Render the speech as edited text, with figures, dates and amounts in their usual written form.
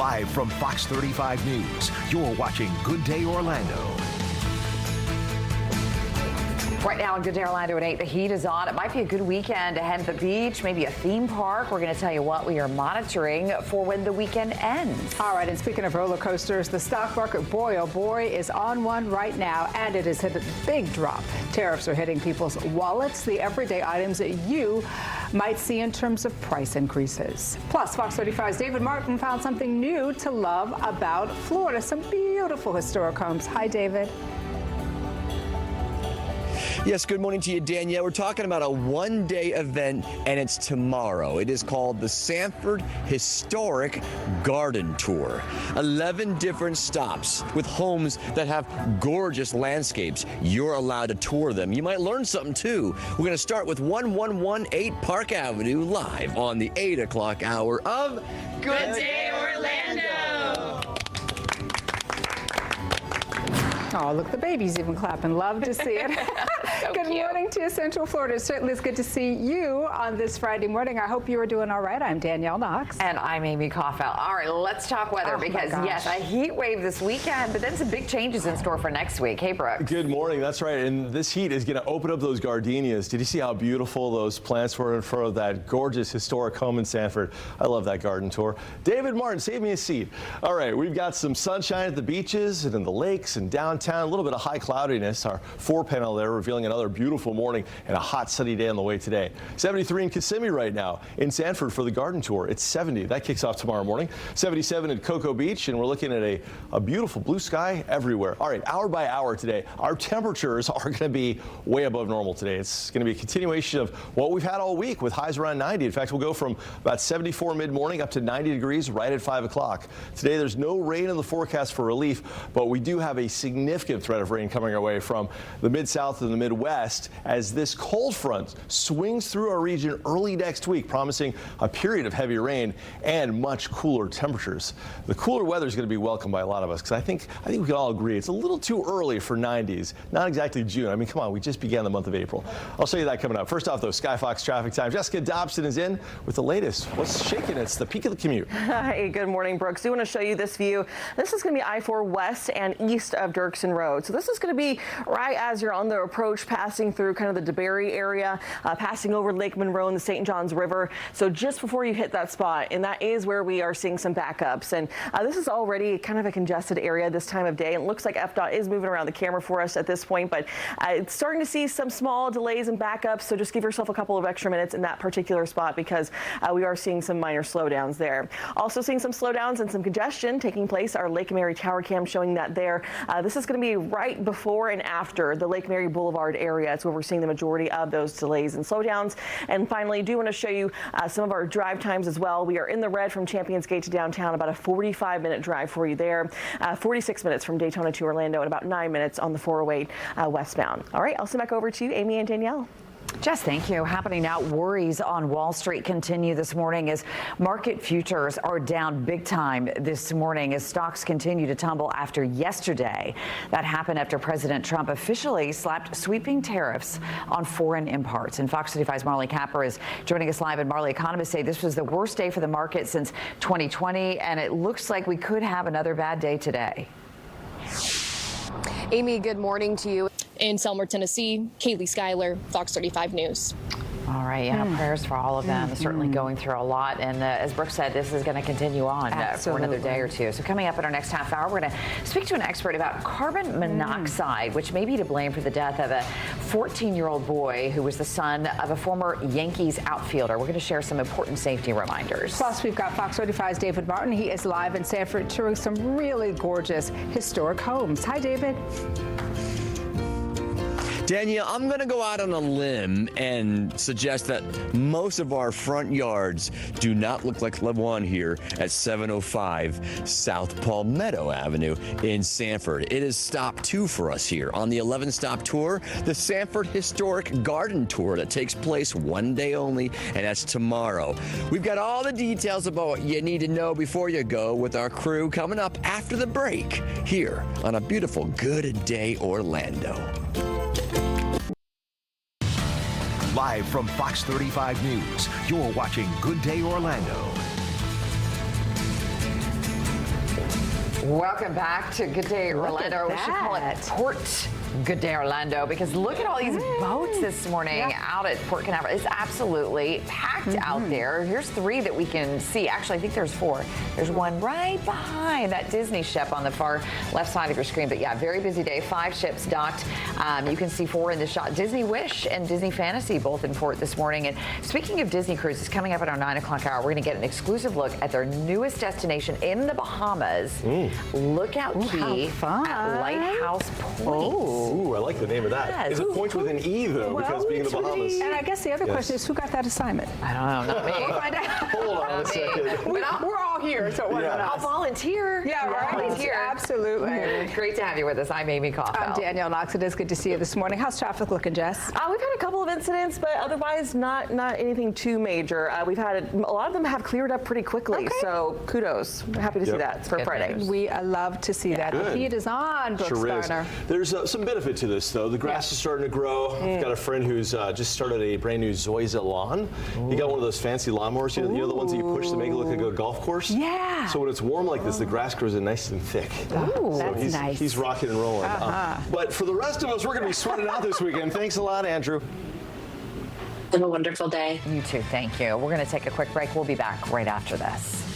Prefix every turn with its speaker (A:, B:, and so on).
A: Live from Fox 35 News, you're watching Good Day Orlando.
B: Right now on Good Day Orlando at 8, the heat is on. It might be a good weekend to head to the beach, maybe a theme park. We're going to tell you what we are monitoring for when the weekend ends.
C: All right, and speaking of roller coasters, the stock market, boy, oh boy, is on one right now, and it has hit a big drop. Tariffs are hitting people's wallets, the everyday items that you might see in terms of price increases. Plus, Fox 35's David Martin found something new to love about Florida. Some beautiful historic homes. Hi, David.
D: Yes, good morning to you, Danielle. We're talking about a one-day event, and it's tomorrow. It is called the Sanford Historic Garden Tour. 11 different stops with homes that have gorgeous landscapes. You're allowed to tour them. You might learn something, too. We're going to start with 1118 Park Avenue, live on the 8 o'clock hour of Good Day Orlando.
C: Oh, look, the baby's even clapping. Love to see it.
B: So
C: good morning to you, Central Florida. Certainly it's good to see you on this Friday morning. I hope you are doing all right. I'm Danielle Knox.
B: And I'm Amy Kaufeldt. All right, let's talk weather because, yes, a heat wave this weekend, but then some big changes in store for next week. Hey, Brooks.
E: Good morning. That's right. And this heat is going to open up those gardenias. Did you see how beautiful those plants were in front of that gorgeous historic home in Sanford? I love that garden tour. David Martin, save me a seat. All right, we've got some sunshine at the beaches and in the lakes and downtown. A little bit of high cloudiness. Our 4-panel there revealing another beautiful morning and a hot sunny day on the way today. 73 in Kissimmee right now. In Sanford for the garden tour, it's 70. That kicks off tomorrow morning. 77 at Cocoa Beach, and we're looking at a beautiful blue sky everywhere. All right, hour by hour today, our temperatures are going to be way above normal today. It's going to be a continuation of what we've had all week with highs around 90. In fact, we'll go from about 74 mid-morning up to 90 degrees right at 5 o'clock. Today, there's no rain in the forecast for relief, but we do have a significant threat of rain coming our way from the mid-south and the Midwest as this cold front swings through our region early next week, promising a period of heavy rain and much cooler temperatures. The cooler weather is going to be welcomed by a lot of us because I think we can all agree it's a little too early for 90s. Not exactly June. I mean, come on, we just began the month of April. I'll show you that coming up. First off, though, SkyFox traffic time. Jessica Dobson is in with the latest. What's shaking? It's the peak of the commute.
F: Hey, good morning, Brooks. We want to show you this view. This is going to be I-4 west and east of Dirksen Road. So this is going to be right as you're on the approach, passing through kind of the DeBerry area, passing over Lake Monroe and the St. Johns River. So just before you hit that spot, and that is where we are seeing some backups. And this is already kind of a congested area this time of day. And it looks like FDOT is moving around the camera for us at this point, but it's starting to see some small delays and backups. So just give yourself a couple of extra minutes in that particular spot because we are seeing some minor slowdowns there. Also seeing some slowdowns and some congestion taking place. Our Lake Mary Tower Cam showing that there. This is going to be right before and after the Lake Mary Boulevard area. It's where we're seeing the majority of those delays and slowdowns. And finally, do want to show you some of our drive times as well. We are in the red from Champions Gate to downtown, about a 45-minute drive for you there. 46 minutes from Daytona to Orlando, and about 9 minutes on the 408 westbound. All right, I'll send back over to you, Amy and Danielle.
B: Jess, thank you. Happening now, worries on Wall Street continue this morning as market futures are down big time this morning as stocks continue to tumble after yesterday. That happened after President Trump officially slapped sweeping tariffs on foreign imports. And Fox 35's Marley Capper is joining us live. And Marley, economists say this was the worst day for the market since 2020, and it looks like we could have another bad day today.
G: Amy, good morning to you. In Selmer, Tennessee, Kaylee Schuyler, Fox 35 News.
B: All right, yeah, prayers for all of them. Certainly going through a lot. And as Brooke said, this is going to continue on for another day or two. So coming up in our next half hour, we're going to speak to an expert about carbon monoxide, which may be to blame for the death of a 14-year-old boy who was the son of a former Yankees outfielder. We're going to share some important safety reminders.
C: Plus, we've got Fox 35's David Martin. He is live in Sanford touring some really gorgeous historic homes. Hi, David.
D: Danielle, I'm going to go out on a limb and suggest that most of our front yards do not look like the one here at 705 South Palmetto Avenue in Sanford. It is stop 2 for us here on the 11-stop tour, the Sanford Historic Garden Tour that takes place one day only, and that's tomorrow. We've got all the details about what you need to know before you go with our crew coming up after the break here on a beautiful Good Day Orlando.
A: Live from Fox 35 News, you're watching Good Day Orlando.
B: Welcome back to Good Day Orlando. We should call it Port Good Day Orlando, because look at all these boats this morning out at Port Canaveral. It's absolutely packed out there. Here's 3 that we can see. Actually, I think there's 4. There's one right behind that Disney ship on the far left side of your screen. But yeah, very busy day. 5 ships docked. You can see 4 in the shot. Disney Wish and Disney Fantasy both in port this morning. And speaking of Disney cruises, coming up at our 9 o'clock hour, we're going to get an exclusive look at their newest destination in the Bahamas. Lookout Key at Lighthouse Point.
E: Ooh, I like the name of that.
B: Yes.
E: Is it Point with an E, though, because being in the Bahamas?
C: And I guess the other question is, who got that assignment?
B: I don't know, not me.
C: We'll find out.
E: Hold on a second.
C: We're all here, so it wasn't
B: I'll
C: us.
B: volunteer.
C: Yeah, right.
B: Volunteer.
C: Absolutely.
B: Great to have you with us. I'm Amy Kaufeldt.
C: I'm Danielle Knox. It is good to see you this morning. How's traffic looking, Jess?
F: We've had a couple of incidents, but otherwise not anything too major. We've had a lot of them have cleared up pretty quickly, so kudos. Happy to see that for Friday.
C: We love to see that. The heat is on, Brooks Garner.
E: There's some benefit to this, though. The grass is starting to grow. I've got a friend who's just started a brand new Zoysia lawn. He got one of those fancy lawnmowers, you know the ones that you push to make it look like a golf course?
C: Yeah.
E: So when it's warm like this, the grass grows in nice and thick.
C: Ooh,
E: so
C: that's nice.
E: He's rocking and rolling. But for the rest of us, we're going to be sweating out this weekend. Thanks a lot, Andrew.
H: Have a wonderful day.
B: You too. Thank you. We're going to take a quick break. We'll be back right after this.